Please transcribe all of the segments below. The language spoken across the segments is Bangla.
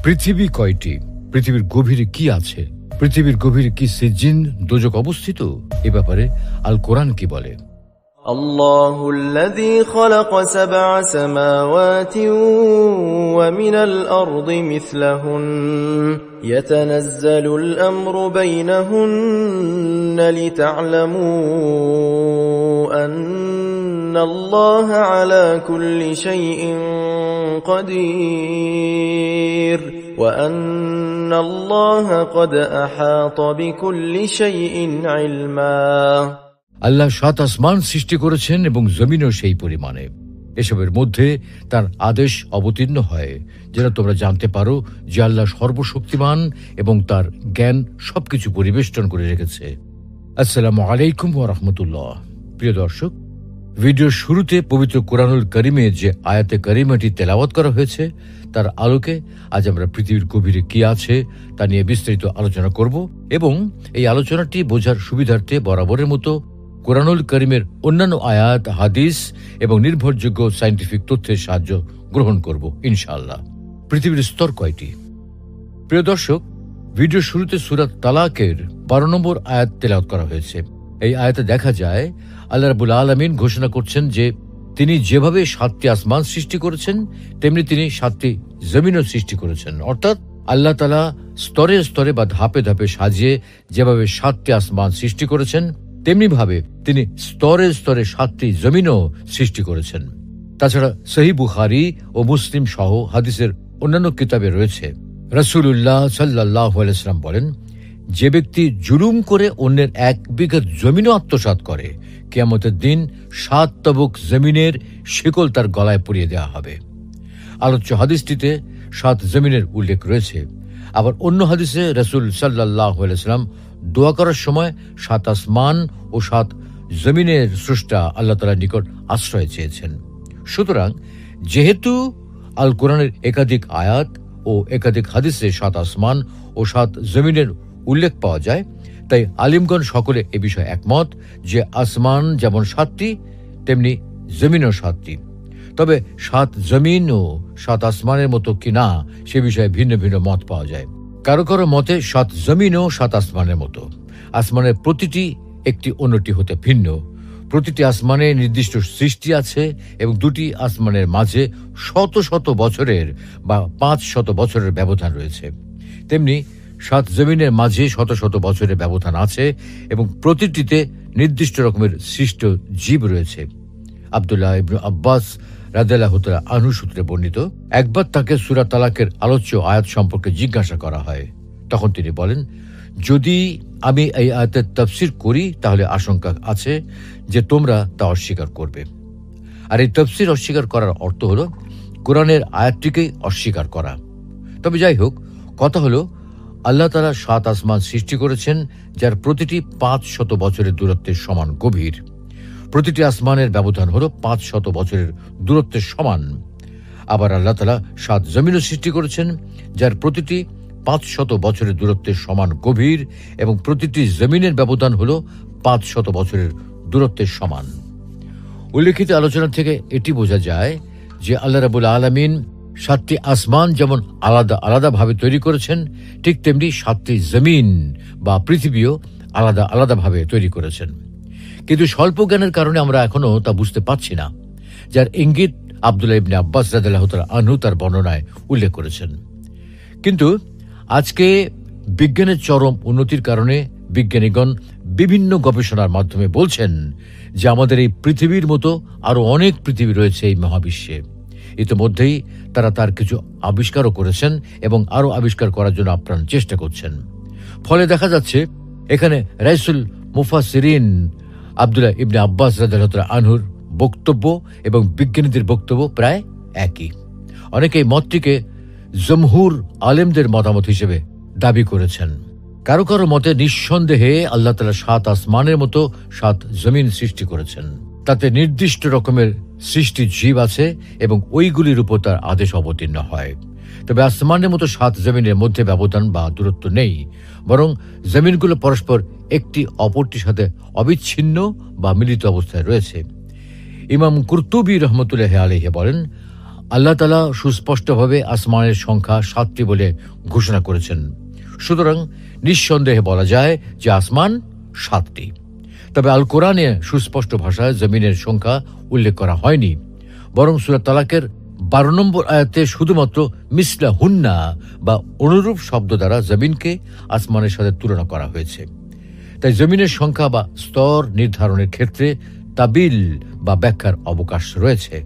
পৃথিবী কয়টি? পৃথিবীর গভীরে কি আছে? পৃথিবীর গভীরে কি সিজিন দোজক অবস্থিত? এ ব্যাপারে আল কোরআন কি বলে? الله الذي خلق 7 سماوات ومن الأرض مثلهن يتنزل الأمر بينهن لتعلموا أن الله على كل شيء قدير وأن الله قد أحاط بكل شيء علما। আল্লাহ 7 আসমান সৃষ্টি করেছেন এবং জমিনও সেই পরিমাণে। এসবের মধ্যে তার আদেশ অবতীর্ণ হয় যেন তোমরা জানতে পারো যে আল্লাহ সর্বশক্তিমান এবং তার জ্ঞান সবকিছু পরিবেষ্টন করে রেখেছে। আসসালামু আলাইকুম ওয়া রাহমাতুল্লাহ। প্রিয় দর্শক, ভিডিওর শুরুতে পবিত্র কোরআনুল কারিমে যে আয়াতে কারিমাটি তেলাওয়াত করা হয়েছে তার আলোকে আজ আমরা পৃথিবীর গভীরে কি আছে তা নিয়ে বিস্তারিত আলোচনা করব এবং এই আলোচনাটি বোঝার সুবিধার্থে বরাবরের মতো কোরআনুল কারিমের অন্যান্য আয়াত, হাদিস এবং নির্ভরযোগ্য সায়েন্টিফিক তথ্যের সাহায্য গ্রহণ করব ইনশাআল্লাহ। পৃথিবীর স্তর কয়টি? প্রিয় দর্শক, ভিডিও শুরুতে সূরা তালাকের 12 নম্বর আয়াত তেলাওয়াত করা হয়েছে। এই আয়াতে দেখা যায় আল্লাহ রাব্বুল আলামিন ঘোষণা করছেন যে তিনি যেভাবে 7টি আসমান সৃষ্টি করেছেন তেমনি তিনি 7টি জমিনও সৃষ্টি করেছেন। অর্থাৎ আল্লাহ তাআলা স্তরে স্তরে বা ধাপে ধাপে সাজিয়ে যেভাবে 7টি আসমান সৃষ্টি করেছেন তেমনি ভাবে তিনি স্তরে স্তরে 7টি জমিনও সৃষ্টি করেছেন। তাছাড়া সহিহ বুখারী ও মুসলিম সহ হাদিসের অন্যান্য কিতাবে রয়েছে, রাসূলুল্লাহ সাল্লাল্লাহু আলাইহি ওয়াসাল্লাম বলেন, যে ব্যক্তি জুলুম করে অন্যের 1 বিঘা জমিনও আত্মসাৎ করে, কিয়ামতের দিন 7 তবক জমিনের শিকল তার গলায় পরিয়ে দেওয়া হবে। আলোচ্য হাদিসটিতে 7 জমিনের উল্লেখ রয়েছে। আবার অন্য হাদিসে রাসূল সাল্লাল্লাহু আলাইহি ওয়াসাল্লাম দোয়া করার সময় 7 আসমান ও 7 জমিনের স্রষ্টা আল্লাহ তাআলার নিকট আশ্রয় চেয়েছেন। সুতরাং যেহেতু আল কোরআনের একাধিক আয়াত ও একাধিক হাদিসে 7 আসমান ও 7 জমিনের উল্লেখ পাওয়া যায়, তাই আলিমগণ সকলে এ বিষয়ে একমত যে আসমান যেমন 7টি তেমনি জমিনও 7টি। তবে 7 জমিন ও 7 আসমানের মতো কিনা সে বিষয়ে ভিন্ন ভিন্ন মত পাওয়া যায়। কারো কারো মতে 7 জমিন ও 7 আসমানের মতো। আসমানের প্রতিটি একটি অন্যটি হতে ভিন্ন। প্রতিটি আসমানে নির্দিষ্ট সৃষ্টি আছে এবং 2টি আসমানের মাঝে শত শত বছরের বা 500 বছরের ব্যবধান রয়েছে। তেমনি 7 জমিনের মাঝে শত শত বছরের ব্যবধান আছে এবং প্রতিটিতে নির্দিষ্ট রকমের সৃষ্ট জীব রয়েছে। আব্দুল্লাহ ইবনে আব্বাস রাদিয়াল্লাহু তাআলা আনহু সূত্রে বর্ণিত, একবার তাকে সূরা তালাকের আলোচ্য আয়াত সম্পর্কে জিজ্ঞাসা করা হয়। তখন তিনি বলেন, যদি আমি এই আয়াতের তাফসীর করি তাহলে আশঙ্কা আছে যে তোমরা তা অস্বীকার করবে। আর এই তাফসীর অস্বীকার করার অর্থ হলো কোরআনের আয়াতটিকেই অস্বীকার করা। তবে যাই হোক, কথা হলো আল্লাহ তাআলা 7 আসমান সৃষ্টি করেছেন যার প্রতিটি 500 বছরের দূরত্বের সমান গভীর। প্রতিটি আসমানের ব্যবধান হলো 500 বছরের দূরত্বের সমান। আবার আল্লাহ তাআলা 7 জমিনও সৃষ্টি করেছেন যার প্রতিটি 500 বছরের দূরত্বের সমান গভীর এবং প্রতিটি জমিনের ব্যবধান হলো 500 বছরের দূরত্বের সমান। উল্লেখিত আলোচনা থেকে এটি বোঝা যায় যে আল্লাহ রাব্বুল আলামিন 7টি আসমান যেমন আলাদা আলাদা ভাবে তৈরি করেছেন, ঠিক তেমনি 7টি জমিন বা পৃথিবীও আলাদা আলাদা ভাবে তৈরি করেছেন। কিন্তু স্বল্প জ্ঞানের কারণে আমরা এখনো তা বুঝতে পারছি না, যার ইঙ্গিত আব্দুল্লাহ ইবনে আব্বাস রাদিয়াল্লাহু তাআলা আনহু তার বর্ণনায় উল্লেখ করেছেন। কিন্তু আজকে বিজ্ঞানের চরম উন্নতির কারণে বিজ্ঞানীগণ বিভিন্ন গবেষণার মাধ্যমে বলছেন যে আমাদের এই পৃথিবীর মতো আরো অনেক পৃথিবী রয়েছে এই মহাবিশ্বে। ইতিমধ্যেই তারা তার কিছু আবিষ্কারও করেছেন এবং আরো আবিষ্কার করার জন্য আপ্রাণ চেষ্টা করছেন। ফলে দেখা যাচ্ছে এখানে রাইসুল মুফাসসিরিন আব্দুল্লাহ ইবনে আব্বাস রাদিয়াল্লাহু তাআলা আনহুর বক্তব্য এবং বিজ্ঞানীদের বক্তব্য প্রায় একই। অনেকেই মতটিকে জমহুর আলেমদের মতামত হিসেবে দাবি করেছেন। কারো কারো মতে নিঃসন্দেহে আল্লাহ তাআলা 7 আসমানের মতো 7 জমিন সৃষ্টি করেছেন। তাতে নির্দিষ্ট রকমের সৃষ্টি জীব আছে এবং ওইগুলির উপর তার আদেশ অবতীর্ণ হয়। তবে আসমানের মতো 7 জমিনের মধ্যে ব্যবধান বা দূরত্ব নেই, বরং জমিনগুলো পরস্পর একটি অপরটির সাথে অবিচ্ছিন্ন বা মিলিত অবস্থায় রয়েছে। ইমাম কুরতুবী রহমতুল্লাহি আলাইহি বলেন, আল্লাহ তাআলা সুস্পষ্টভাবে আসমানের সংখ্যা 7টি বলে ঘোষণা করেছেন। সুতরাং নিঃসন্দেহে বলা যায় যে আসমান 7টি। তবে আল কোরআনে সুস্পষ্ট ভাষায় জমিনের সংখ্যা উল্লেখ করা হয়নি, বরং সূরা তালাকের 12 নম্বর আয়াতে শুধুমাত্র মিসলা হুন্না বা অনুরূপ শব্দ দ্বারা জমিনকে আসমানের সাথে তুলনা করা হয়েছে। তাই জমিনের সংখ্যা বা স্তর নির্ধারণের ক্ষেত্রে তাবিল বা ব্যাখ্যার অবকাশ রয়েছে।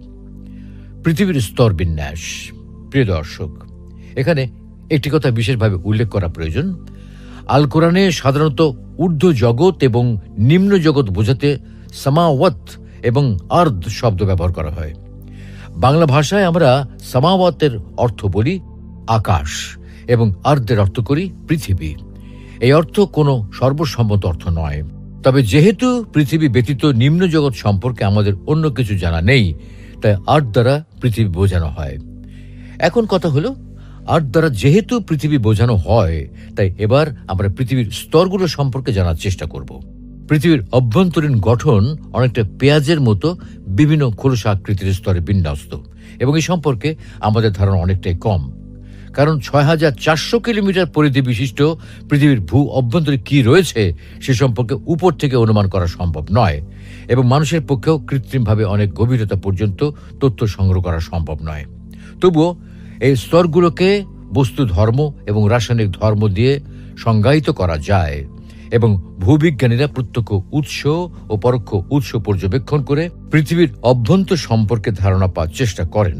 পৃথিবীর স্তর বিন্যাস। প্রিয় দর্শক, এখানে একটি কথা বিশেষভাবে উল্লেখ করা প্রয়োজন। আল কোরআনে সাধারণত ঊর্ধ্ব জগৎ এবং নিম্ন জগৎ বোঝাতে সামাওয়াত এবং আরদ শব্দ ব্যবহার করা হয়। বাংলা ভাষায় আমরা সামাওয়াতের অর্থ বলি আকাশ এবং আরদের অর্থ করি পৃথিবী। এই অর্থ কোনো সর্বসম্মত অর্থ নয়। তবে যেহেতু পৃথিবী ব্যতীত নিম্ন জগৎ সম্পর্কে আমাদের অন্য কিছু জানা নেই, তাই আর্থ দ্বারা পৃথিবী বোঝানো হয়। এখন কথা হলো, আর্থ দ্বারা যেহেতু পৃথিবী বোঝানো হয়, তাই এবার আমরা পৃথিবীর স্তরগুলো সম্পর্কে জানার চেষ্টা করব। পৃথিবীর অভ্যন্তরীণ গঠন অনেকটা পেঁয়াজের মতো বিভিন্ন খোলসা আকৃতির স্তরে বিন্যস্ত, এবং এই সম্পর্কে আমাদের ধারণা অনেকটাই কম। কারণ 6400 কিলোমিটার পরিধি বিশিষ্ট পৃথিবীর ভূ অভ্যন্তরে কি রয়েছে সে সম্পর্কে উপর থেকে অনুমান করা সম্ভব নয়, এবং মানুষের পক্ষেও কৃত্রিমভাবে অনেক গভীরতা পর্যন্ত তথ্য সংগ্রহ করা সম্ভব নয়। তবুও এই স্তরগুলোকে বস্তু ধর্ম এবং রাসায়নিক ধর্ম দিয়ে সংজ্ঞায়িত করা যায়, এবং ভূবিজ্ঞানীরা প্রত্যক্ষ উৎস ও পরোক্ষ উৎস পর্যবেক্ষণ করে পৃথিবীর অভ্যন্তর সম্পর্কে ধারণা পাওয়ার চেষ্টা করেন।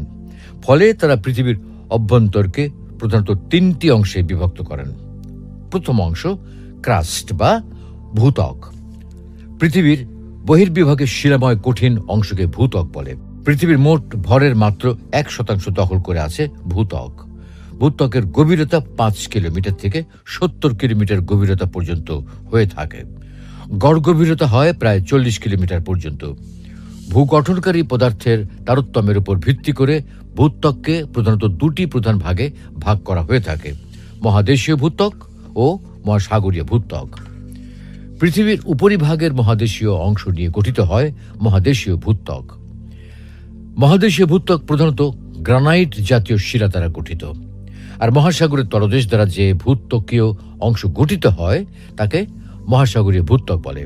ফলে তারা পৃথিবীর অভ্যন্তরকে প্রধানত 3টি অংশে বিভক্ত করেন। প্রথম অংশ ক্রাস্ট বা ভূত্বক। পৃথিবীর বহির্বিভাগের শিলাময় কঠিন অংশকে ভূত্বক বলে। পৃথিবীর মোট ভরের মাত্র 1% দখল করে আছে ভূত্বক। ভূত্বকের গভীরতা 5 কিলোমিটার থেকে 70 কিলোমিটার গভীরতা পর্যন্ত হয়ে থাকে। গড় গভীরতা হয় প্রায় 40 কিলোমিটার পর্যন্ত। ভূগঠনকারী পদার্থের তারতম্যের উপর ভিত্তি করে ভূত্বককে প্রধানত 2টি প্রধান ভাগে ভাগ করা হয়ে থাকে: মহাদেশীয় ভূত্বক ও মহাসাগরীয় ভূত্বক। পৃথিবীর উপরিভাগের মহাদেশীয় অংশ নিয়ে গঠিত হয় মহাদেশীয় ভূত্বক। মহাদেশীয় ভূত্বক প্রধানত গ্রানাইট জাতীয় শিলা দ্বারা গঠিত। আর মহাসাগরের তলদেশ দ্বারা যে ভূত্বকীয় অংশ গঠিত হয় তাকে মহাসাগরীয় ভূত্বক বলে।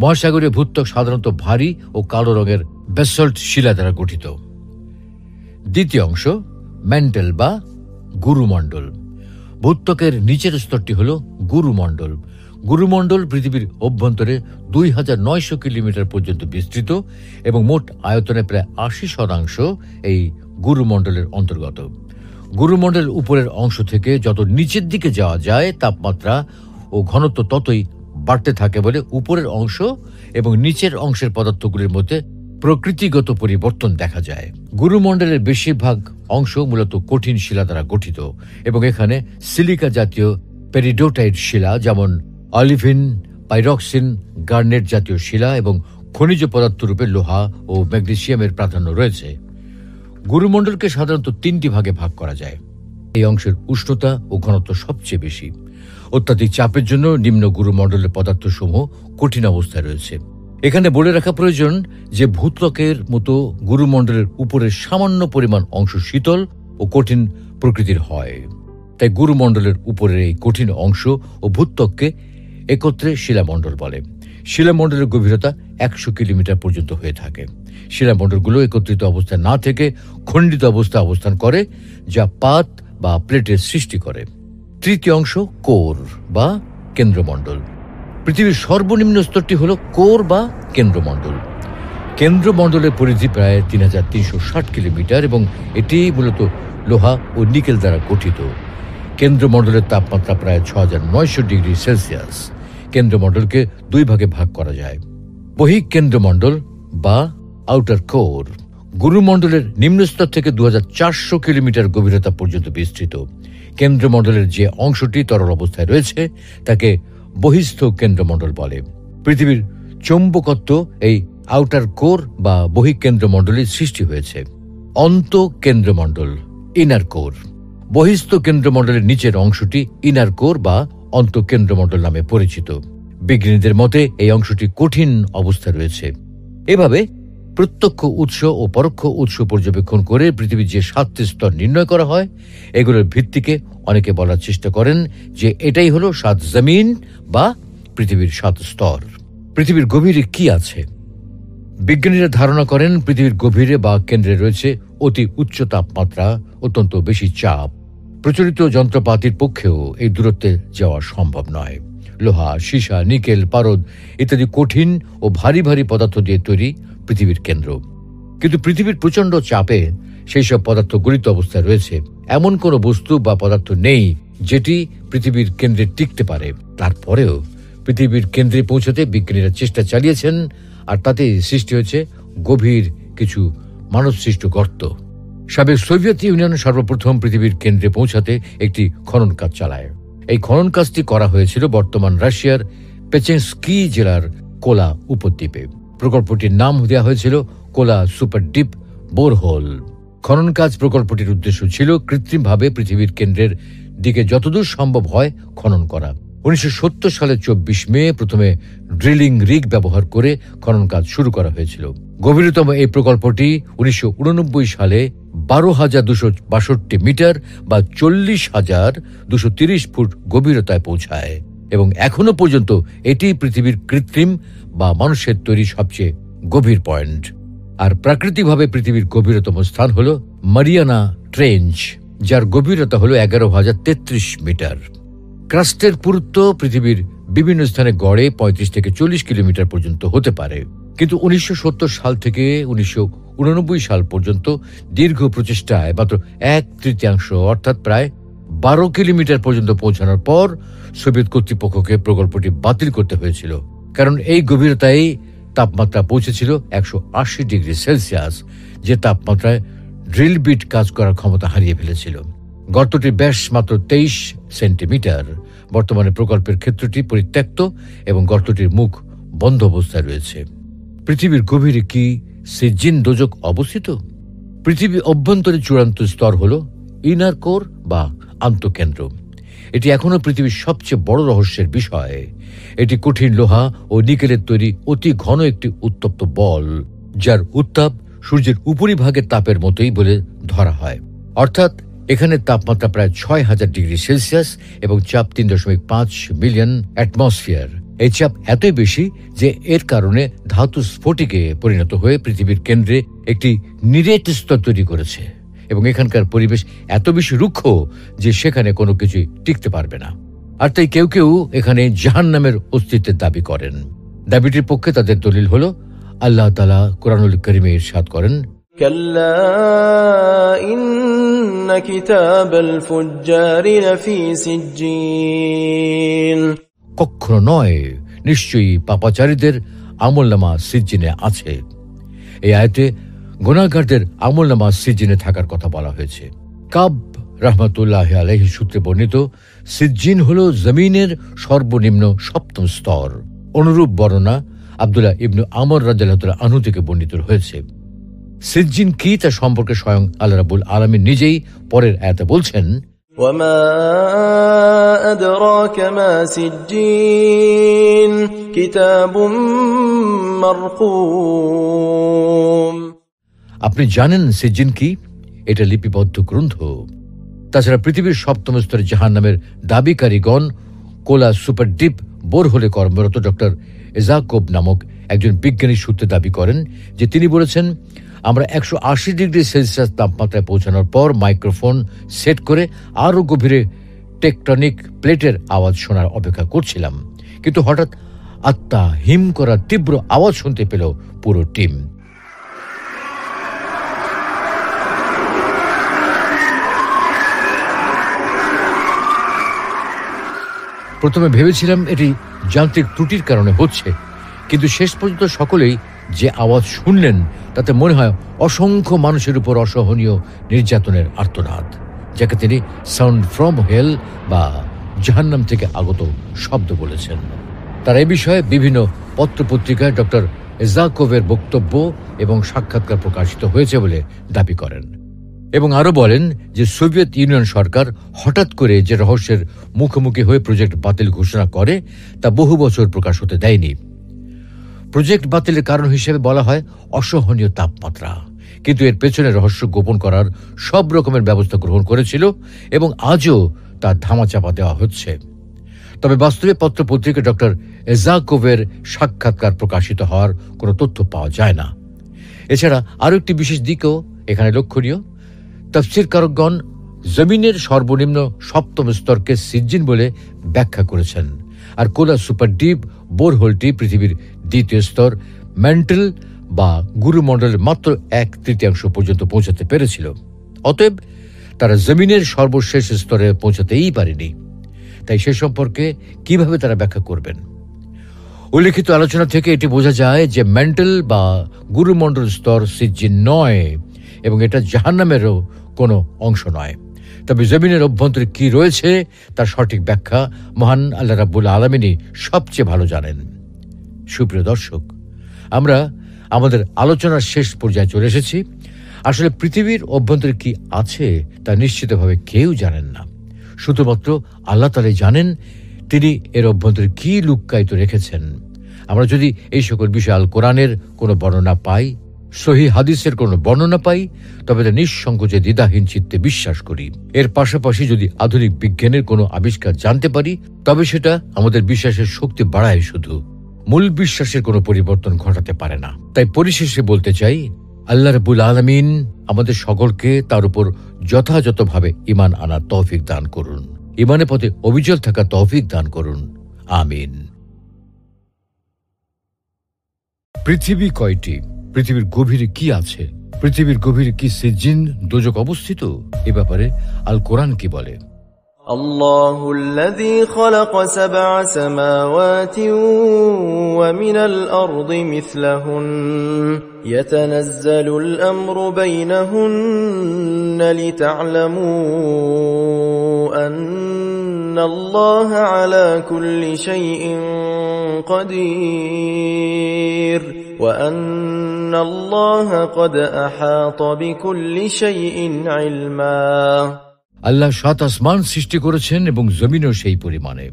মহাসাগরীয় ভূত্বক সাধারণত ভারী ও কালো রঙের ব্যাসল্ট শিলা দ্বারা গঠিত। দ্বিতীয় অংশ ম্যান্টেল বা গুরুমণ্ডল। ভূত্বকের নিচের স্তরটি হল গুরুমণ্ডল। গুরুমণ্ডল পৃথিবীর অভ্যন্তরে 2900 কিলোমিটার পর্যন্ত বিস্তৃত, এবং মোট আয়তনে প্রায় 80% এই গুরুমণ্ডলের অন্তর্গত। গুরুমণ্ডলের উপরের অংশ থেকে যত নিচের দিকে যাওয়া যায় তাপমাত্রা ও ঘনত্ব ততই বাড়তে থাকে বলে উপরের অংশ এবং নিচের অংশের পদার্থগুলির মধ্যে প্রকৃতিগত পরিবর্তন দেখা যায়। গুরুমণ্ডলের বেশিরভাগ অংশ মূলত কঠিন শিলা দ্বারা গঠিত, এবং এখানে সিলিকা জাতীয় পেরিডোটাইট শিলা যেমন অলিভিন, পাইরক্সিন, গার্নেট জাতীয় শিলা এবং খনিজ পদার্থ রূপে লোহা ও ম্যাগনেসিয়ামের প্রাধান্য রয়েছে। গুরুমণ্ডলকে সাধারণত 3টি ভাগে ভাগ করা যায়। এই অংশের উষ্ণতা ও ঘনত্ব সবচেয়ে বেশি। অত্যাধিক চাপের জন্য নিম্ন গুরুমণ্ডলের পদার্থসমূহ কঠিন অবস্থায় রয়েছে। এখানে বলে রাখা প্রয়োজন যে ভূত্বকের মতো গুরুমণ্ডলের উপরের সামান্য পরিমাণ অংশ শীতল ও কঠিন প্রকৃতির হয়। তাই গুরুমণ্ডলের উপরের এই কঠিন অংশ ও ভূত্বককে একত্রে শিলামণ্ডল বলে। শিলামণ্ডলের গভীরতা 100 কিলোমিটার পর্যন্ত হয়ে থাকে। শিলামণ্ডলগুলো একত্রিত অবস্থায় না থেকে খণ্ডিত অবস্থায় অবস্থান করে, যা পাত বা প্লেটের সৃষ্টি করে। তৃতীয় অংশ কোর বা কেন্দ্রমণ্ডল। পৃথিবীর সর্বনিম্ন স্তরটি হল কোর বা কেন্দ্রমণ্ডল। কেন্দ্রমণ্ডলের পরিধি প্রায় 3360 কিলোমিটার, এবং এটি মূলত লোহা ও নিকেল দ্বারা গঠিত। কেন্দ্রমণ্ডলের তাপমাত্রা প্রায় 6900 ডিগ্রি সেলসিয়াস। কেন্দ্রমণ্ডলকে 2 ভাগে ভাগ করা যায়: বহিঃকেন্দ্রমণ্ডল বা আউটার কোর। গুরুমণ্ডলের নিম্নস্তর থেকে 2400 কিলোমিটার গভীরতা পর্যন্ত বিস্তৃত। কেন্দ্রমণ্ডলের যে অংশটি তরল অবস্থায় রয়েছে তাকে বহিস্থ কেন্দ্রমণ্ডল বলে। পৃথিবীর চৌম্বকত্ব এই আউটার কোর বা বহিঃকেন্দ্রমণ্ডলের সৃষ্টি হয়েছে। অন্তঃকেন্দ্রমণ্ডল ইনার কোর। বহিস্থ কেন্দ্রমণ্ডলের নিচের অংশটি ইনার কোর বা অন্তঃকেন্দ্রমণ্ডল নামে পরিচিত। বিজ্ঞানীদের মতে এই অংশটি কঠিন অবস্থায় রয়েছে। এভাবে প্রত্যক্ষ উৎস ও পরোক্ষ উৎস পর্যবেক্ষণ করে পৃথিবীর যে 7টি স্তর নির্ণয় করা হয়, এগুলোর ভিত্তিকে অনেকে বলার চেষ্টা করেন যে এটাই হলো 7 জমিন বা পৃথিবীর 7 স্তর। পৃথিবীর গভীরে কি আছে? বিজ্ঞানীরা ধারণা করেন পৃথিবীর গভীরে বা কেন্দ্রে রয়েছে অতি উচ্চ তাপমাত্রা, অত্যন্ত বেশি চাপ। প্রচলিত যন্ত্রপাতির পক্ষেও এই দূরত্বে যাওয়া সম্ভব নয়। লোহা, সীসা, নিকেল, পারদ ইত্যাদি কঠিন ও ভারী ভারী পদার্থ দিয়ে তৈরি পৃথিবীর কেন্দ্র। কিন্তু পৃথিবীর প্রচণ্ড চাপে সেই সব পদার্থ গলিত অবস্থায় রয়েছে। এমন কোনো বস্তু বা পদার্থ নেই যেটি পৃথিবীর কেন্দ্রে টিকতে পারে। তারপরেও পৃথিবীর কেন্দ্রে পৌঁছাতে বিজ্ঞানীরা চেষ্টা চালিয়েছেন, আর তাতেই সৃষ্টি হয়েছে গভীর কিছু মানবসৃষ্ট গর্ত। সাবেক সোভিয়েত ইউনিয়ন সর্বপ্রথম পৃথিবীর কেন্দ্রে পৌঁছাতে একটি খনন কাজ চালায়। এই খনন কাজটি করা হয়েছিল বর্তমান রাশিয়ার পেচেনস্কি জেলার কোলা উপদ্বীপে। প্রকল্পটির নাম দেওয়া হয়েছিল কোলা সুপার ডিপ বোরহোল। খনন কাজ প্রকল্পটির উদ্দেশ্য ছিল কৃত্রিমভাবে পৃথিবীর কেন্দ্রের দিকে যতদূর সম্ভব হয় খনন করা। 1970 সালের 24 মে প্রথমে ড্রিলিং রিগ ব্যবহার করে খনন কাজ শুরু করা হয়েছিল। গভীরতম এই প্রকল্পটি 1989 সালে 12,262 মিটার বা 40,230 ফুট গভীরতায় পৌঁছায় এবং এখনো পর্যন্ত এটি পৃথিবীর কৃত্রিম বা মানুষের তৈরি সবচেয়ে গভীর পয়েন্ট। আর প্রাকৃতিকভাবে পৃথিবীর গভীরতম স্থান হল মারিয়ানা ট্রেঞ্চ, যার গভীরতা হল 11,033 মিটার। ক্রাস্টের পুরুত্ব পৃথিবীর বিভিন্ন স্থানে গড়ে 35 থেকে 40 কিলোমিটার পর্যন্ত হতে পারে, কিন্তু 1970 সাল থেকে 1989 সাল পর্যন্ত দীর্ঘ প্রচেষ্টায় মাত্র 1/3 অর্থাৎ প্রায় 12 কিলোমিটার পর্যন্ত পৌঁছানোর পর সোভিয়েত কর্তৃপক্ষকে প্রকল্পটি বাতিল করতে হয়েছিল, কারণ এই গভীরতায় তাপমাত্রা পৌঁছেছিল 180 ডিগ্রি সেলসিয়াস, যে তাপমাত্রায় ড্রিল বিট কাজ করার ক্ষমতা হারিয়ে ফেলেছিল। গর্তটির ব্যাস মাত্র 23 সেন্টিমিটার। বর্তমানে প্রকল্পের ক্ষেত্রটি পরিত্যক্ত এবং গর্তটির মুখ বন্ধ অবস্থায় রয়েছে। পৃথিবীর গভীরে কি সিজিন দোজক অবস্থিত? পৃথিবী অভ্যন্তরে চূড়ান্ত স্তর হল ইনার কোর বা আন্তঃকেন্দ্র। এটি এখনও পৃথিবীর সবচেয়ে বড় রহস্যের বিষয়। এটি কঠিন লোহা ও নিকেলের তৈরি অতি ঘন একটি উত্তপ্ত বল, যার উত্তাপ সূর্যের উপরিভাগের তাপের মতোই বলে ধরা হয়। অর্থাৎ এখানে তাপমাত্রা প্রায় 6,000 ডিগ্রি সেলসিয়াস এবং চাপ 3.5 মিলিয়ন অ্যাটমসফিয়ার। এই চাপ এতই বেশি যে এর কারণে ধাতু স্ফটিকে পরিণত হয়ে পৃথিবীর কেন্দ্রে একটি নিরেট স্তর তৈরি করেছে এবং এখানকার পরিবেশ এত বেশি রুক্ষ যে সেখানে কোনো কিছুই টিকতে পারবে না। আর তাই কেউ কেউ এখানে জাহান্নামের অস্তিত্বের দাবি করেন। দাবিটির পক্ষে তাদের দলিল হল আল্লাহ তাআলা কুরআনুল কারীমে ইরশাদ করেন, কাল্লা ইন্না কিতাবাল ফুজ্জারি লাফি সিজ্জিন। কখনো নয়, নিশ্চয়ই পাপাচারীদের আমলনামা সিজ্জিনে আছে। এই আয়াতে গুনাহগারদের আমলনামা সিজ্জিনে থাকার কথা বলা হয়েছে। কাব রাহমাতুল্লাহ আলাইহি সূত্রে বর্ণিত সিজ্জিন হল জমিনের সর্বনিম্ন 7ম স্তর। অনুরূপ বর্ণনা আব্দুল্লাহ ইবনে আমর রাদিয়াল্লাহু আনহু থেকে বর্ণিত হয়েছে। সিজ্জিন কি তা সম্পর্কে স্বয়ং আল্লাহ রাব্বুল আলামিন নিজেই পরের আয়াতে বলছেন, ওয়ামা আদরাকা মা সিজ্জিন কিতাবুম মারকুম। আপনি জানেন সিজ্জিন কি? এটা লিপিবদ্ধ গ্রন্থ। তাছাড়া পৃথিবীর 7ম স্তরে জাহান্নামের দাবিকারীগণ কোলা সুপার ডিপ বোরহোলে কর্মরত ডক্টর এজাকোব নামক একজন বিজ্ঞানী সূত্রে দাবি করেন যে তিনি বলেছেন, আমরা 180 ডিগ্রি সেলসিয়াস তাপমাত্রায় পৌঁছানোর পর মাইক্রোফোন সেট করে আরও গভীরে টেকটনিক প্লেটের আওয়াজ শোনার অপেক্ষা করছিলাম, কিন্তু হঠাৎ আত্মা হিম করার তীব্র আওয়াজ শুনতে পেল পুরো টিম। প্রথমে ভেবেছিলাম এটি যান্ত্রিক ত্রুটির কারণে হচ্ছে, কিন্তু শেষ পর্যন্ত সকলেই যে আওয়াজ শুনলেন তাতে মনে হয় অসংখ্য মানুষের উপর অসহনীয় নির্যাতনের আর্তনাদ, যাকে তিনি সাউন্ড ফ্রম হেল বা জাহান্নাম থেকে আগত শব্দ বলেছেন। তার এই বিষয়ে বিভিন্ন পত্রপত্রিকায় ডক্টর এজাকোভের বক্তব্য এবং সাক্ষাৎকার প্রকাশিত হয়েছে বলে দাবি করেন এবং আরও বলেন যে সোভিয়েত ইউনিয়ন সরকার হঠাৎ করে যে রহস্যের মুখোমুখি হয়ে প্রজেক্ট বাতিল ঘোষণা করে তা বহু বছর প্রকাশ হতে দেয়নি। প্রজেক্ট বাতিলের কারণ হিসেবে বলা হয় অসহনীয় তাপমাত্রা, কিন্তু এর পেছনে রহস্য গোপন করার সব রকমের ব্যবস্থা গ্রহণ করেছিল এবং আজও তার ধামাচাপা দেওয়া হচ্ছে। তবে বাস্তবে পত্রপত্রিকা ডক্টর এজাকোভের সাক্ষাৎকার প্রকাশিত হওয়ার কোনো তথ্য পাওয়া যায় না। এছাড়া আরও একটি বিশেষ দিকও এখানে লক্ষণীয়। তাফসীরকারকগণ জমিনের সর্বনিম্ন সপ্তম স্তরকে সিজ্জিন বলে ব্যাখ্যা করেছেন, আর কোলা সুপার ডিপ বোরহোলটি পৃথিবীর দ্বিতীয় স্তর ম্যান্টেল বা গুরুমণ্ডলের মাত্র 1/3 পর্যন্ত পৌঁছাতে পেরেছিল। অতএব তারা জমিনের সর্বশেষ স্তরে পৌঁছাতেই পারেনি। তাই সে সম্পর্কে কিভাবে তারা ব্যাখ্যা করবেন? উল্লেখিত আলোচনা থেকে এটি বোঝা যায় যে ম্যান্টেল বা গুরুমণ্ডল স্তর সিজ্জিন নয় এবং এটা জাহান্নামেরও কোনো অংশ নয়। তবে জমিনের অভ্যন্তরে কি রয়েছে তার সঠিক ব্যাখ্যা মহান আল্লাহ রাব্বুল আলামিনই সবচেয়ে ভালো জানেন। সুপ্রিয় দর্শক, আমরা আমাদের আলোচনার শেষ পর্যায়ে চলে এসেছি। আসলে পৃথিবীর অভ্যন্তরে কি আছে তা নিশ্চিতভাবে কেউ জানেন না, শুধুমাত্র আল্লাহ তাআলাই জানেন তিনি এর অভ্যন্তরে কি লুক্কায়িত রেখেছেন। আমরা যদি এই সকল বিষয় আল কোরআনের কোনো বর্ণনা পাই, সহিহ হাদিসের কোনো বর্ণনা পাই, তবে তা নিঃসংকোচে দ্বিধাহীন চিত্তে বিশ্বাস করি। এর পাশাপাশি যদি আধুনিক বিজ্ঞানের কোনো আবিষ্কার জানতে পারি, তবে সেটা আমাদের বিশ্বাসের শক্তি বাড়ায়, শুধু মূল বিশ্বাসের কোনো পরিবর্তন ঘটাতে পারে না। তাই পরিশেষে বলতে চাই, আল্লাহ রাব্বুল আলামিন আমাদের সকলকে তার উপর যথাযথভাবে ঈমান আনার তৌফিক দান করুন, ঈমানের পথে অবিচল থাকার তৌফিক দান করুন। আমিন। পৃথিবী কয়টি? পৃথিবীর গভীরে কি আছে? পৃথিবীর গভীরে কি সিজ্জিন দোজখ অবস্থিত? এ ব্যাপারে আল কোরআন কি বলে? الله الذي خلق 7 سماوات ومن الأرض مثلهن يتنزل الأمر بينهن لتعلموا أن الله على كل شيء قدير وأن الله قد أحاط بكل شيء علما। আল্লাহ 7 আসমান সৃষ্টি করেছেন এবং জমিনও সেই পরিমাণে।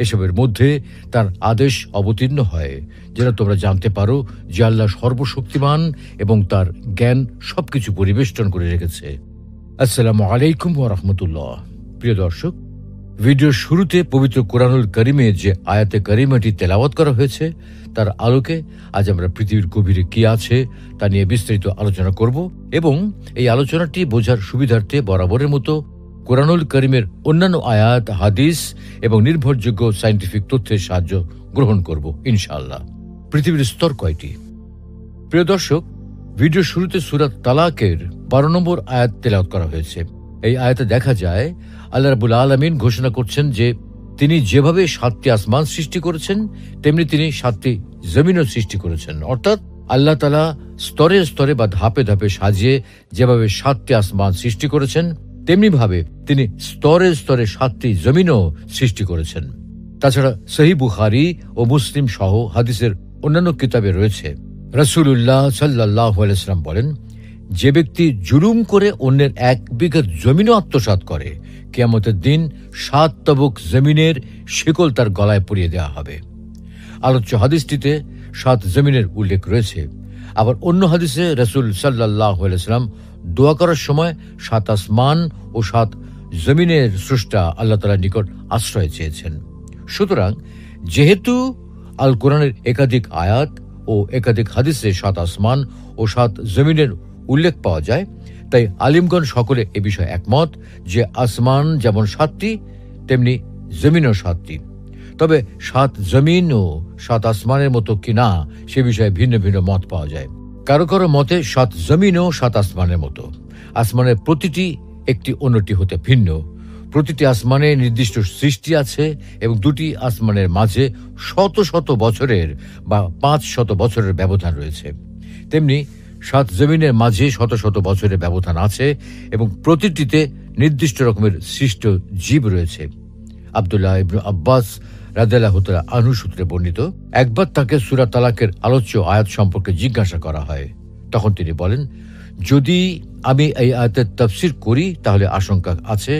এসবের মধ্যে তার আদেশ অবতীর্ণ হয় যেন তোমরা জানতে পারো যে আল্লাহ সর্বশক্তিমান এবং তার জ্ঞান সবকিছু পরিবেষ্টন করে রেখেছে। আসসালামু আলাইকুম ওয়া রাহমাতুল্লাহ। প্রিয় দর্শক, ভিডিওর শুরুতে পবিত্র কোরআনুল কারিমে যে আয়াতে কারিমাটি তেলাওয়াত করা হয়েছে তার আলোকে আজ আমরা পৃথিবীর গভীরে কি আছে তা নিয়ে বিস্তারিত আলোচনা করব এবং এই আলোচনাটি বোঝার সুবিধার্থে বরাবরের মতো কোরআনুল কারিমের অন্যান্য আয়াত, হাদিস এবং নির্ভরযোগ্য সায়েন্টিফিক তথ্যের সাহায্য গ্রহণ করব ইনশাআল্লাহ। পৃথিবীর স্তর কয়টি? প্রিয় দর্শক, ভিডিও শুরুতে সূরা তালাকের 12 নম্বর আয়াত তেলাওয়াত করা হয়েছে। এই আয়াতে দেখা যায় আল্লাহ রাব্বুল আলামিন ঘোষণা করছেন যে তিনি যেভাবে 7টি আসমান সৃষ্টি করেছেন তেমনি তিনি 7টি জমিনও সৃষ্টি করেছেন। অর্থাৎ আল্লাহ তাআলা স্তরে স্তরে বা ধাপে ধাপে সাজিয়ে যেভাবে 7টি আসমান সৃষ্টি করেছেন তেমনি ভাবে তিনি স্তরে স্তরে 7টি জমিনও সৃষ্টি করেছেন। তাছাড়া সহিহ বুখারী ও মুসলিম সহ হাদিসের অন্যান্য কিতাবে রয়েছে, রাসূলুল্লাহ সাল্লাল্লাহু আলাইহি ওয়াসাল্লাম বলেন, যে ব্যক্তি জুলুম করে অন্যের 1 বিঘা জমিনও আত্মসাৎ করে, কিয়ামতের দিন 7 তবক জমিনের শিকল তার গলায় পরিয়ে দেওয়া হবে। আলোচ্য হাদিসটিতে 7 জমিনের উল্লেখ রয়েছে। আবার অন্য হাদিসে রাসূল সাল্লাল্লাহু আলাইহি ওয়াসাল্লাম দোয়া করার সময় 7 আসমান ও 7 জমিনের স্রষ্টা আল্লাহ তাআলার নিকট আশ্রয় চেয়েছেন। সুতরাং যেহেতু আল কোরআনের একাধিক আয়াত ও একাধিক হাদিসে 7 আসমান ও 7 জমিনের উল্লেখ পাওয়া যায়, তাই আলিমগণ সকলে এ বিষয়ে একমত যে আসমান যেমন 7টি তেমনি জমিনও 7টি। তবে 7 জমিন ও 7 আসমানের মতো কিনা সে বিষয়ে ভিন্ন ভিন্ন মত পাওয়া যায়। কারো কারো মতে 7 জমিন ও 7 আসমানের মতো। আসমানের প্রতিটি একটি অন্যটি হতে ভিন্ন। প্রতিটি আসমানে নির্দিষ্ট সৃষ্টি আছে এবং দুটি আসমানের মাঝে শত শত বছরের বা 500 বছরের ব্যবধান রয়েছে। তেমনি 7 জমিনের মাঝে শত শত বছরের ব্যবধান আছে এবং প্রতিটিতে নির্দিষ্ট রকমের সৃষ্ট জীব রয়েছে। আব্দুল্লাহ ইবনে আব্বাস রাদিয়াল্লাহু তাআলা আনহু সূত্রে বর্ণিত, একবার তাকে সূরা তালাকের আলোচ্য আয়াত সম্পর্কে জিজ্ঞাসা করা হয়। তখন তিনি বলেন, যদি আমি এই আয়াতের তাফসীর করি তাহলে আশঙ্কা আছে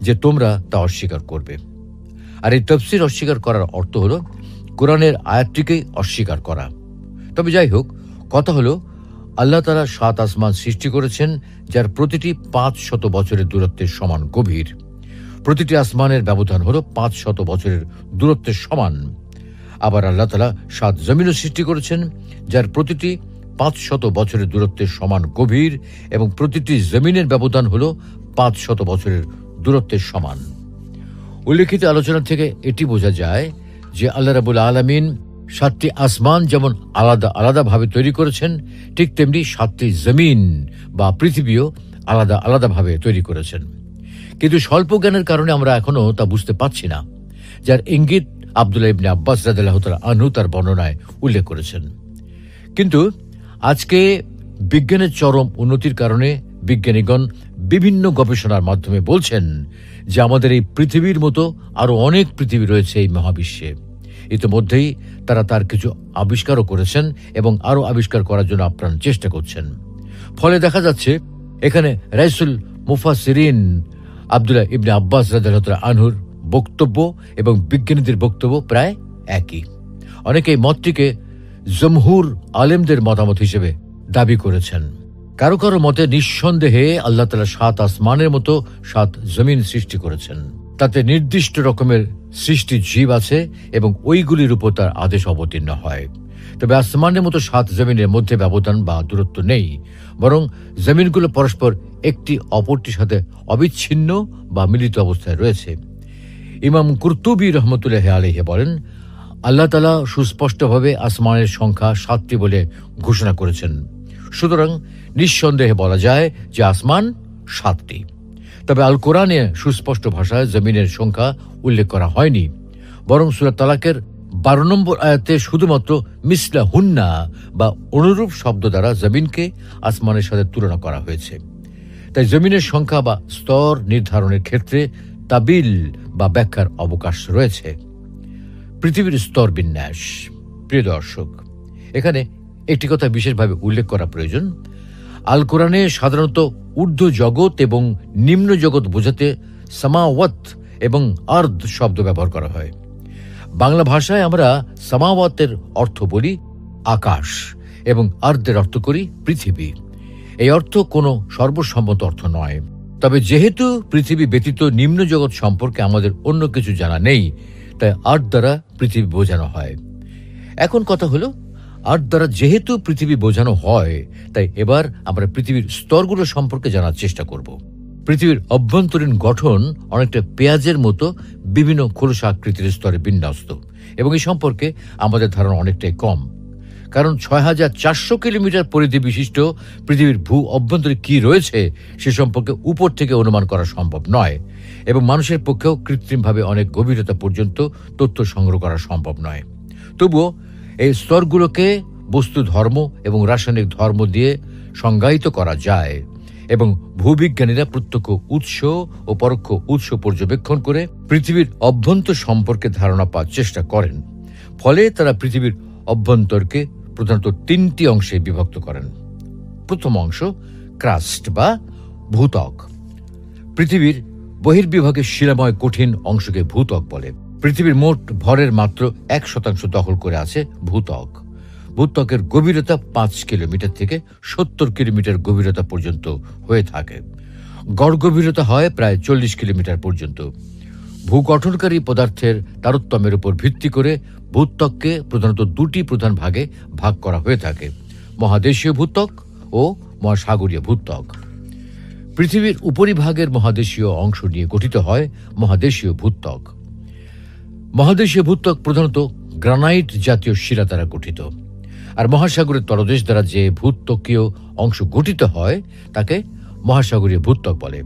যে তোমরা তা অস্বীকার করবে। আর এই তাফসীর অস্বীকার করার অর্থ হলো কোরআনের আয়াতটিকেই অস্বীকার করা। তবে যাই হোক, কথা হলো আল্লাহ তাআলা 7 আসমান সৃষ্টি করেছেন, যার প্রতিটি 500 বছরের দূরত্বের সমান গভীর। প্রতিটি আসমানের ব্যবধান হলো 500 বছরের দূরত্বের সমান। আবার আল্লাহ তাআলা 7 জমিনও সৃষ্টি করেছেন, যার প্রতিটি 500 বছরের দূরত্বের সমান গভীর, এবং প্রতিটি জমিনের ব্যবধান হলো 500 বছরের দূরত্বের সমান। উল্লেখিত আলোচনা থেকে এটি বোঝা যায় যে আল্লাহ রাব্বুল আলামিন 7টি আসমান যেমন আলাদা আলাদাভাবে তৈরি করেছেন, ঠিক তেমনি 7টি জমিন বা পৃথিবীও আলাদা আলাদাভাবে তৈরি করেছেন। কিন্তু স্বল্প জ্ঞানের কারণে আমরা এখনো তা বুঝতে পারছি না, যার ইঙ্গিত আব্দুল্লাহ ইবনে আব্বাস রাদিয়াল্লাহু তাআলা আনহু তার বর্ণনায় উল্লেখ করেছেন। কিন্তু আজকে বিজ্ঞানের চরম উন্নতির কারণে বিজ্ঞানীগণ বিভিন্ন গবেষণার মাধ্যমে বলছেন যে আমাদের এই পৃথিবীর মতো আরো অনেক পৃথিবী রয়েছে এই মহাবিশ্বে। ইতিমধ্যেই তারা তার কিছু আবিষ্কারও করেছেন এবং আরো আবিষ্কার করার জন্য আপ্রাণ চেষ্টা করছেন। ফলে দেখা যাচ্ছে এখানে রাইসুল মুফাসসিরিন আব্দুল্লাহ ইবনে আব্বাস রাদিয়াল্লাহু তাআলা আনহুর বক্তব্য এবং বিজ্ঞানীদের বক্তব্য প্রায় একই। অনেকে এই মতটিকে জমহুর আলেমদের মতামত হিসেবে দাবি করেছেন। কারো কারো মতে নিঃসন্দেহে আল্লাহ তাআলা 7 আসমানের মতো 7 জমিন সৃষ্টি করেছেন। তাতে নির্দিষ্ট রকমের সৃষ্টি জীব আছে এবং ওইগুলির উপর তার আদেশ অবতীর্ণ হয়। তবে আসমানের মতো 7 জমিনের মধ্যে ব্যবধান বা দূরত্ব নেই, বরং জমিনগুলো পরস্পর একটি অপরটির সাথে অবিচ্ছিন্ন বা মিলিত অবস্থায় রয়েছে। ইমাম কুরতুবী রহমতুল্লাহি আলাইহি বলেন, আল্লাহ তাআলা সুস্পষ্টভাবে আসমানের সংখ্যা 7টি বলে ঘোষণা করেছেন। সুতরাং নিঃসন্দেহে বলা যায় যে আসমান 7টি। তবে আল কোরআনে সুস্পষ্ট ভাষায় জমিনের সংখ্যা উল্লেখ করা হয়নি, বরং সূরা তালাকের 12 নম্বর আয়াতে শুধুমাত্র মিসলা হুন্না বা অনুরূপ শব্দ দ্বারা জমিনকে আসমানের সাথে তুলনা করা হয়েছে। তাই জমিনের সংখ্যা বা স্তর নির্ধারণের ক্ষেত্রে তাবিল বা ব্যাখ্যার অবকাশ রয়েছে। পৃথিবীর স্তর বিন্যাস। প্রিয় দর্শক, এখানে একটি কথা বিশেষভাবে উল্লেখ করা প্রয়োজন। আল কোরআনে সাধারণত ঊর্ধ্ব জগৎ এবং নিম্ন জগৎ বোঝাতে সামাওয়াত এবং আরদ শব্দ ব্যবহার করা হয়। বাংলা ভাষায় আমরা সামাওয়াতের অর্থ বলি আকাশ এবং আরদের অর্থ করি পৃথিবী। এই অর্থ কোনো সর্বসম্মত অর্থ নয়। তবে যেহেতু পৃথিবী ব্যতীত নিম্ন জগৎ সম্পর্কে আমাদের অন্য কিছু জানা নেই, তাই আর্থ দ্বারা পৃথিবী বোঝানো হয়। এখন কথা হলো, আর্থ দ্বারা যেহেতু পৃথিবী বোঝানো হয়, তাই এবার আমরা পৃথিবীর স্তরগুলো সম্পর্কে জানার চেষ্টা করব। পৃথিবীর অভ্যন্তরীণ গঠন অনেকটা পেঁয়াজের মতো বিভিন্ন খোলসা আকৃতির স্তরে বিন্যস্ত, এবং এই সম্পর্কে আমাদের ধারণা অনেকটাই কম। কারণ 6400 কিলোমিটার পরিধি বিশিষ্ট পৃথিবীর ভূ অভ্যন্তরে কি রয়েছে সে সম্পর্কে উপর থেকে অনুমান করা সম্ভব নয়, এবং মানুষের পক্ষেও কৃত্রিমভাবে অনেক গভীরতা পর্যন্ত তথ্য সংগ্রহ করা সম্ভব নয়। তবুও এই স্তরগুলোকে বস্তু ধর্ম এবং রাসায়নিক ধর্ম দিয়ে সংজ্ঞায়িত করা যায়, এবং ভূবিজ্ঞানীরা প্রত্যক্ষ উৎস ও পরোক্ষ উৎস পর্যবেক্ষণ করে পৃথিবীর অভ্যন্তর সম্পর্কে ধারণা পাওয়ার চেষ্টা করেন। ফলে তারা পৃথিবীর অভ্যন্তরকে প্রধানত 3টি অংশে বিভক্ত করেন। প্রথম অংশ ক্রাস্ট বা ভূত্বক। পৃথিবীর বহির্বিভাগের শিলাময় কঠিন অংশকে ভূত্বক বলে। পৃথিবীর মোট ভরের মাত্র 1% দখল করে আছে ভূত্বক। ভূত্বকের গভীরতা 5 কিলোমিটার থেকে 70 কিলোমিটার গভীরতা পর্যন্ত হয়ে থাকে। গড় গভীরতা হয় প্রায় 40 কিলোমিটার পর্যন্ত। ভূগঠনকারী পদার্থের তারতম্যের উপর ভিত্তি করে ভূত্বককে প্রধানত 2টি প্রধান ভাগে ভাগ করা হয়ে থাকে: মহাদেশীয় ভূত্বক ও মহাসাগরীয় ভূত্বক। পৃথিবীর উপরিভাগের মহাদেশীয় অংশ নিয়ে গঠিত হয় মহাদেশীয় ভূত্বক। মহাদেশীয় ভূত্বক প্রধানত গ্রানাইট জাতীয় শিলা দ্বারা গঠিত। আর মহাসাগরের তলদেশ দ্বারা যে ভূত্বকীয় অংশ গঠিত হয় তাকে মহাসাগরীয় ভূত্বক বলে।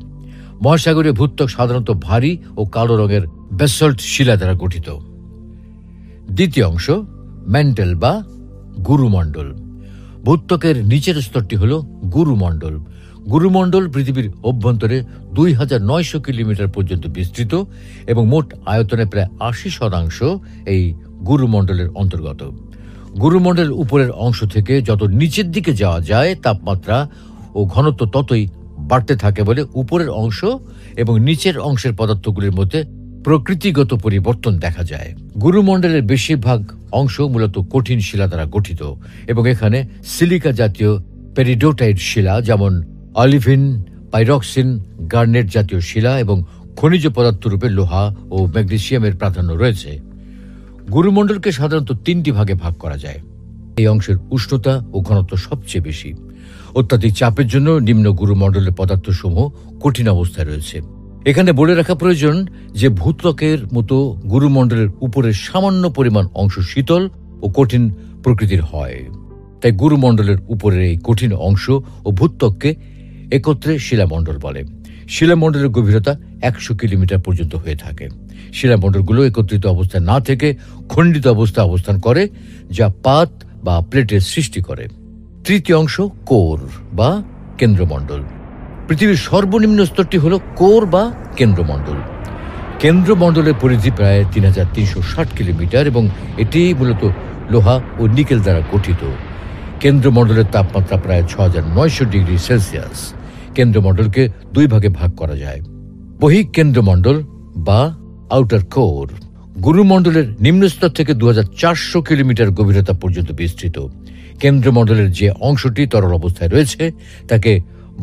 মহাসাগরীয় ভূত্বক সাধারণত ভারী ও কালো রঙের ব্যাসল্ট শিলা দ্বারা গঠিত। দ্বিতীয় অংশ ম্যান্টেল বা গুরুমণ্ডল। ভূত্বকের নিচের স্তরটি হল গুরুমণ্ডল। গুরুমণ্ডল পৃথিবীর অভ্যন্তরে 2900 কিলোমিটার পর্যন্ত বিস্তৃত এবং মোট আয়তনে প্রায় 80% এই গুরুমণ্ডলের অন্তর্গত। গুরুমণ্ডলের উপরের অংশ থেকে যত নিচের দিকে যাওয়া যায় তাপমাত্রা ও ঘনত্ব ততই বাড়তে থাকে বলে উপরের অংশ এবং নিচের অংশের পদার্থগুলির মধ্যে প্রকৃতিগত পরিবর্তন দেখা যায়। গুরুমণ্ডলের বেশিরভাগ অংশ মূলত কঠিন শিলা দ্বারা গঠিত এবং এখানে সিলিকা জাতীয় পেরিডোটাইট শিলা যেমন অলিভিন, পাইরক্সিন, গার্নেট জাতীয় শিলা এবং খনিজ পদার্থ রূপে লোহা ও ম্যাগনেসিয়ামের প্রাধান্য রয়েছে। গুরুমণ্ডলকে সাধারণত 3টি ভাগে ভাগ করা যায়। এই অংশের উষ্ণতা ও ঘনত্ব সবচেয়ে বেশি। অত্যাধিক চাপের জন্য নিম্ন গুরুমণ্ডলের পদার্থসমূহ কঠিন অবস্থায় রয়েছে। এখানে বলে রাখা প্রয়োজন যে ভূত্বকের মতো গুরুমণ্ডলের উপরের সামান্য পরিমাণ অংশ শীতল ও কঠিন প্রকৃতির হয়। তাই গুরুমণ্ডলের উপরের এই কঠিন অংশ ও ভূত্বককে একত্রে শিলামণ্ডল বলে। শিলামণ্ডলের গভীরতা 100 কিলোমিটার পর্যন্ত হয়ে থাকে। শিলামণ্ডলগুলো একত্রিত অবস্থায় না থেকে খণ্ডিত অবস্থায় অবস্থান করে, যা পাত বা প্লেটের সৃষ্টি করে। তৃতীয় অংশ কোর বা কেন্দ্রমণ্ডল। পৃথিবীর সর্বনিম্ন স্তরটি হল কোর বা কেন্দ্রমণ্ডল। কেন্দ্রমণ্ডলের পরিধি প্রায় 3360 কিলোমিটার এবং এটি মূলত লোহা ও নিকেল দ্বারা গঠিত। কেন্দ্রমণ্ডলের তাপমাত্রা প্রায় 6900 ডিগ্রি সেলসিয়াস। কেন্দ্রমণ্ডলকে 2 ভাগে ভাগ করা যায়। বহিঃকেন্দ্রমণ্ডল বা আউটার কোর গুরুমণ্ডলের নিম্নস্তর থেকে 2400 কিলোমিটার গভীরতা পর্যন্ত বিস্তৃত। কেন্দ্রমণ্ডলের যে অংশটি তরল অবস্থায় রয়েছে তাকে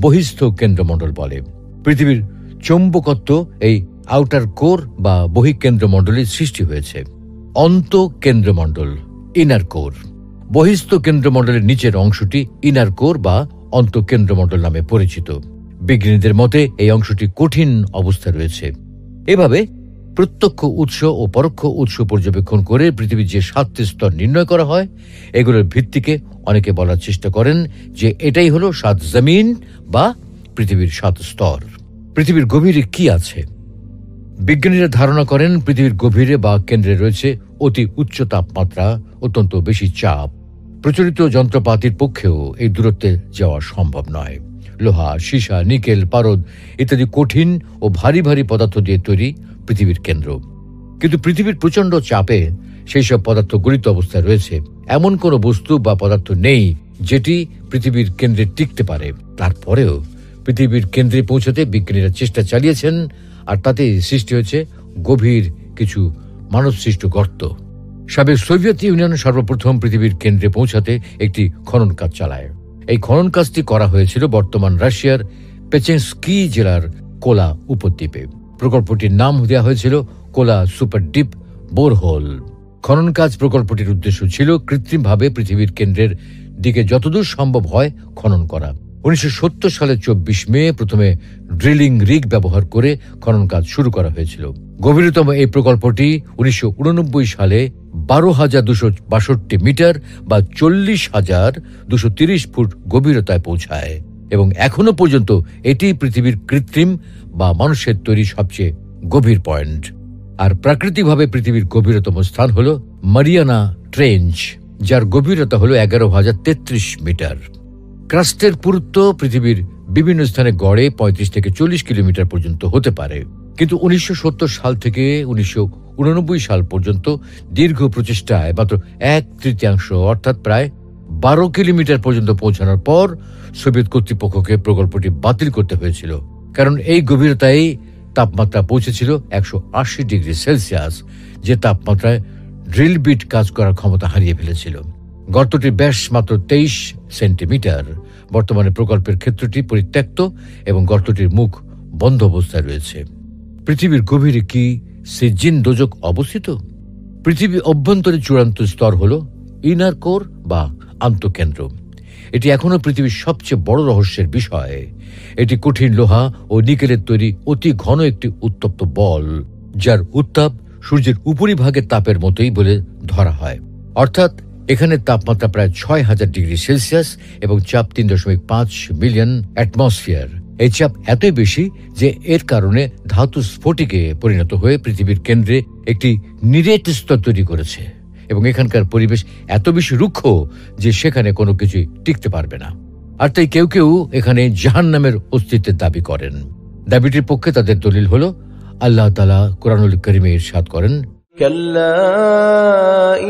বহিস্থ কেন্দ্রমণ্ডল বলে। পৃথিবীর চৌম্বকত্ব এই আউটার কোর বা বহিঃকেন্দ্রমণ্ডলের সৃষ্টি হয়েছে। অন্তঃকেন্দ্রমণ্ডল ইনার কোর। বহিস্থ কেন্দ্রমণ্ডলের নিচের অংশটি ইনার কোর বা অন্তঃকেন্দ্রমণ্ডল নামে পরিচিত। বিজ্ঞানীদের মতে এই অংশটি কঠিন অবস্থায় রয়েছে। এভাবে প্রত্যক্ষ উৎস ও পরোক্ষ উৎস পর্যবেক্ষণ করে পৃথিবীর যে 7টি স্তর নির্ণয় করা হয়, এগুলোর ভিত্তিকে অনেকে বলার চেষ্টা করেন যে এটাই হলো 7 জমিন বা পৃথিবীর 7 স্তর। পৃথিবীর গভীরে কি আছে? বিজ্ঞানীরা ধারণা করেন পৃথিবীর গভীরে বা কেন্দ্রে রয়েছে অতি উচ্চ তাপমাত্রা, অত্যন্ত বেশি চাপ। প্রচলিত যন্ত্রপাতির পক্ষেও এই দূরত্বে যাওয়া সম্ভব নয়। লোহা, সীসা, নিকেল, পারদ ইত্যাদি কঠিন ও ভারী ভারী পদার্থ দিয়ে তৈরি পৃথিবীর কেন্দ্র। কিন্তু পৃথিবীর প্রচণ্ড চাপে সেই সব পদার্থ গলিত অবস্থায় রয়েছে। এমন কোনো বস্তু বা পদার্থ নেই যেটি পৃথিবীর কেন্দ্রে টিকতে পারে। তারপরেও পৃথিবীর কেন্দ্রে পৌঁছাতে বিজ্ঞানীরা চেষ্টা চালিয়েছেন, আর তাতে সৃষ্টি হয়েছে গভীর কিছু মানবসৃষ্ট গর্ত। সাবেক সোভিয়েত ইউনিয়ন সর্বপ্রথম পৃথিবীর কেন্দ্রে পৌঁছাতে একটি খনন কাজ চালায়। এই খনন কাজটি করা হয়েছিল বর্তমান রাশিয়ার পেচেনস্কি জেলার কোলা উপদ্বীপে। প্রকল্পটির নাম দেওয়া হয়েছিল কোলা সুপার ডিপ বোরহোল। খনন কাজ প্রকল্পটির উদ্দেশ্য ছিল কৃত্রিমভাবে পৃথিবীর কেন্দ্রের দিকে যতদূর সম্ভব হয় খনন করা। 1970 সালের 24 মে প্রথমে ড্রিলিং রিগ ব্যবহার করে খনন কাজ শুরু করা হয়েছিল। গভীরতম এই প্রকল্পটি 1989 সালে 12,262 মিটার বা 40,230 ফুট গভীরতায় পৌঁছায় এবং এখনো পর্যন্ত এটি পৃথিবীর কৃত্রিম বা মানুষের তৈরি সবচেয়ে গভীর পয়েন্ট। আর প্রাকৃতিকভাবে পৃথিবীর গভীরতম স্থান হল মারিয়ানা ট্রেঞ্চ, যার গভীরতা হল 11,033 মিটার। ক্রাস্টের পুরুত্ব পৃথিবীর বিভিন্ন স্থানে গড়ে 35 থেকে 40 কিলোমিটার পর্যন্ত হতে পারে। কিন্তু 1970 সাল থেকে 1989 সাল পর্যন্ত দীর্ঘ প্রচেষ্টায় মাত্র 1/3 অর্থাৎ প্রায় 12 কিলোমিটার পর্যন্ত পৌঁছানোর পর সোভিয়েত কর্তৃপক্ষকে প্রকল্পটি বাতিল করতে হয়েছিল, কারণ এই গভীরতায় তাপমাত্রা পৌঁছেছিল 180 ডিগ্রি সেলসিয়াস, যে তাপমাত্রায় ড্রিল বিট কাজ করার ক্ষমতা হারিয়ে ফেলেছিল। গর্তটির ব্যাস মাত্র 23 সেন্টিমিটার। বর্তমানে প্রকল্পের ক্ষেত্রটি পরিত্যক্ত এবং গর্তটির মুখ বন্ধ অবস্থায় রয়েছে। পৃথিবীর গভীরে কি সিজিন দোজক অবস্থিত? পৃথিবী অভ্যন্তরীণ চূড়ান্ত স্তর হল ইনার কোর বা আন্তঃকেন্দ্র। এটি এখনো পৃথিবীর সবচেয়ে বড় রহস্যের বিষয়। এটি কঠিন লোহা ও নিকেলের তৈরি অতি ঘন একটি উত্তপ্ত বল, যার উত্তাপ সূর্যের উপরিভাগের তাপের মতোই বলে ধরা হয়। অর্থাৎ এখানে তাপমাত্রা প্রায় 6,000 ডিগ্রি সেলসিয়াস এবং চাপ 3.5 মিলিয়ন অ্যাটমসফিয়ার। এই চাপ এতই বেশি যে এর কারণে ধাতু স্ফটিকে পরিণত হয়ে পৃথিবীর কেন্দ্রে একটি নিরেট স্তর তৈরি করেছে এবং এখানকার পরিবেশ এত বেশি রুক্ষ যে সেখানে কোনো কিছুই টিকতে পারবে না। আর তাই কেউ কেউ এখানে জাহান্নামের অস্তিত্বের দাবি করেন। দাবিটির পক্ষে তাদের দলিল হল আল্লাহ তাআলা কুরআনুল কারীমে ইরশাদ করেন, কাল্লা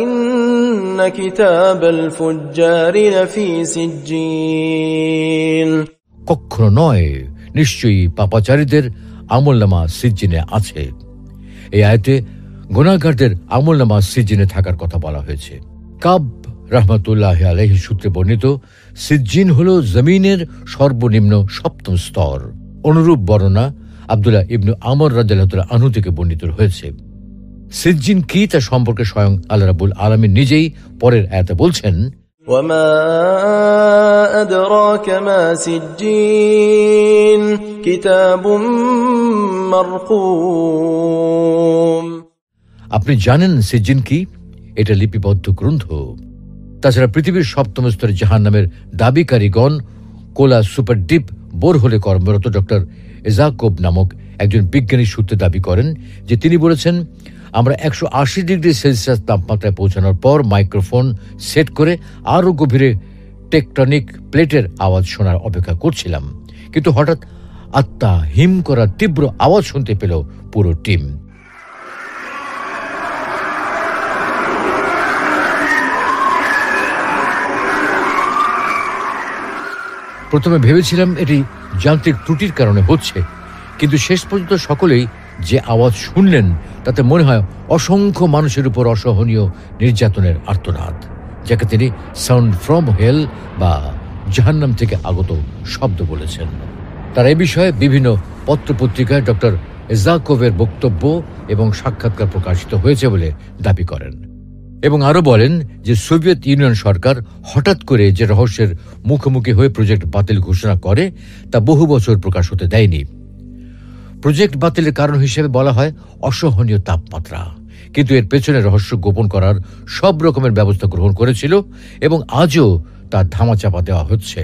ইন্না কিতাবাল ফুজ্জারি লাফি সিজ্জিন। কখনো নয়, নিশ্চয়ই পাপাচারীদের আমলনামা সিজ্জিনে আছে। এই আয়াতে গুনাহগারদের আমলনামা সিজ্জিনে থাকার কথা বলা হয়েছে। কাব রাহমাতুল্লাহ আলাইহি সূত্রে বর্ণিত, সিজ্জিন হল জমিনের সর্বনিম্ন সপ্তম স্তর। অনুরূপ বর্ণনা আব্দুল্লাহ ইবনু আমর রাদিয়াল্লাহু আনহু থেকে বর্ণিত হয়েছে। সিজ্জিন কি তা সম্পর্কে স্বয়ং আল্লাহ রাব্বুল আলামিন নিজেই পরের আয়াতে বলছেন, وما أدراك ما سجين كتاب مرقوم। আপনি জানেন সিজ্জিন কি? এটা লিপিবদ্ধ গ্রন্থ। তাছাড়া পৃথিবীর সপ্তম স্তরে জাহান্নামের দাবিকারীগণ কোলা সুপার ডিপ বোরহোলে কর্মরত ডক্টর এজাকোব নামক একজন বিজ্ঞানী সূত্রে দাবি করেন যে তিনি বলেছেন, আমরা 180 ডিগ্রি সেলসিয়াস তাপমাত্রায় পৌঁছানোর পর মাইক্রোফোন সেট করে আরও গভীরে টেকটনিক প্লেটের আওয়াজ শোনার অপেক্ষা করছিলাম, কিন্তু হঠাৎ আত্মা হিম করার তীব্র আওয়াজ শুনতে পেল পুরো টিম। প্রথমে ভেবেছিলাম এটি যান্ত্রিক ত্রুটির কারণে হচ্ছে, কিন্তু শেষ পর্যন্ত সকলেই যে আওয়াজ শুনলেন তাতে মনে হয় অসংখ্য মানুষের উপর অসহনীয় নির্যাতনের আর্তনাদ, যাকে তিনি সাউন্ড ফ্রম হেল বা জাহান্নাম থেকে আগত শব্দ বলেছেন। তার এই বিষয়ে বিভিন্ন পত্রপত্রিকায় ডক্টর এজাকোভের বক্তব্য এবং সাক্ষাৎকার প্রকাশিত হয়েছে বলে দাবি করেন এবং আরও বলেন যে সোভিয়েত ইউনিয়ন সরকার হঠাৎ করে যে রহস্যের মুখোমুখি হয়ে প্রজেক্ট বাতিল ঘোষণা করে তা বহু বছর প্রকাশ হতে দেয়নি। প্রজেক্ট বাতিলের কারণ হিসেবে বলা হয় অসহনীয় তাপমাত্রা, কিন্তু এর পেছনে রহস্য গোপন করার সব রকমের ব্যবস্থা গ্রহণ করেছিল এবং আজও তার ধামাচাপা দেওয়া হচ্ছে।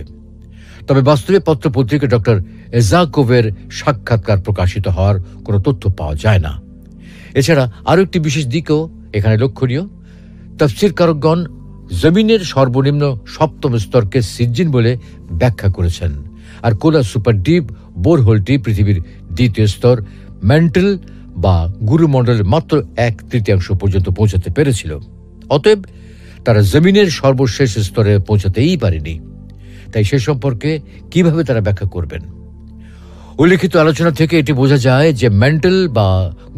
তবে বাস্তবে পত্রপত্রিকায় ডক্টর এজাকোভের সাক্ষাৎকার প্রকাশিত হওয়ার কোনো তথ্য পাওয়া যায় না। এছাড়া আরও একটি বিশেষ দিকও এখানে লক্ষণীয়। তাফসীরকারগণ জমিনের সর্বনিম্ন সপ্তম স্তরকে সিজ্জিন বলে ব্যাখ্যা করেছেন, আর কোলা সুপার ডিপ বোরহোলটি পৃথিবীর দ্বিতীয় স্তর ম্যান্টেল বা গুরুমণ্ডলের মাত্র 1/3 পর্যন্ত পৌঁছাতে পেরেছিল। অতএব তারা জমিনের সর্বশেষ স্তরে পৌঁছাতেই পারেনি। তাই সে সম্পর্কে কিভাবে তারা ব্যাখ্যা করবেন? উল্লেখিত আলোচনা থেকে এটি বোঝা যায় যে ম্যান্টেল বা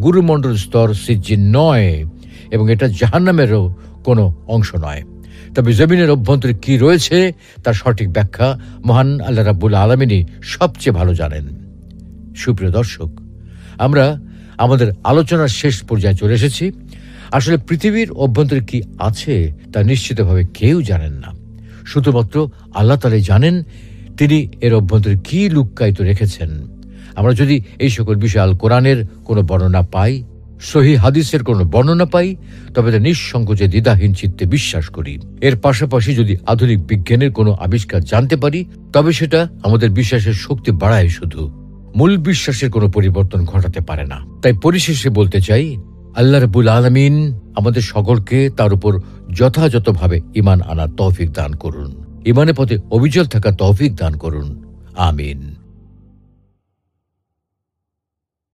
গুরুমণ্ডল স্তর সিজ্জিন নয় এবং এটা জাহান্নামেরও কোনো অংশ নয়। তবে জমিনের অভ্যন্তরে কি রয়েছে তার সঠিক ব্যাখ্যা মহান আল্লাহ রাব্বুল আলামিনই সবচেয়ে ভালো জানেন। সুপ্রিয় দর্শক, আমরা আমাদের আলোচনার শেষ পর্যায়ে চলে এসেছি। আসলে পৃথিবীর অভ্যন্তরে কি আছে তা নিশ্চিতভাবে কেউ জানেন না, শুধুমাত্র আল্লাহ তাআলাই জানেন তিনি এর অভ্যন্তরে কি লুক্কায়িত রেখেছেন। আমরা যদি এই সকল বিষয়ে আল কোরআনের কোনো বর্ণনা পাই, সহিহ হাদিসের কোনো বর্ণনা পাই, তবে তা নিঃসংকোচে দ্বিধাহীন চিত্তে বিশ্বাস করি। এর পাশাপাশি যদি আধুনিক বিজ্ঞানের কোনো আবিষ্কার জানতে পারি, তবে সেটা আমাদের বিশ্বাসের শক্তি বাড়ায়, শুধু মূল বিশ্বাসের কোনো পরিবর্তন ঘটাতে পারে না। তাই পরিশেষে বলতে চাই, আল্লাহ রাব্বুল আলামিন আমাদের সকলকে তার উপর যথাযথভাবে ঈমান আনার তৌফিক দান করুন, ঈমানের পথে অবিচল থাকার তৌফিক দান করুন। আমিন।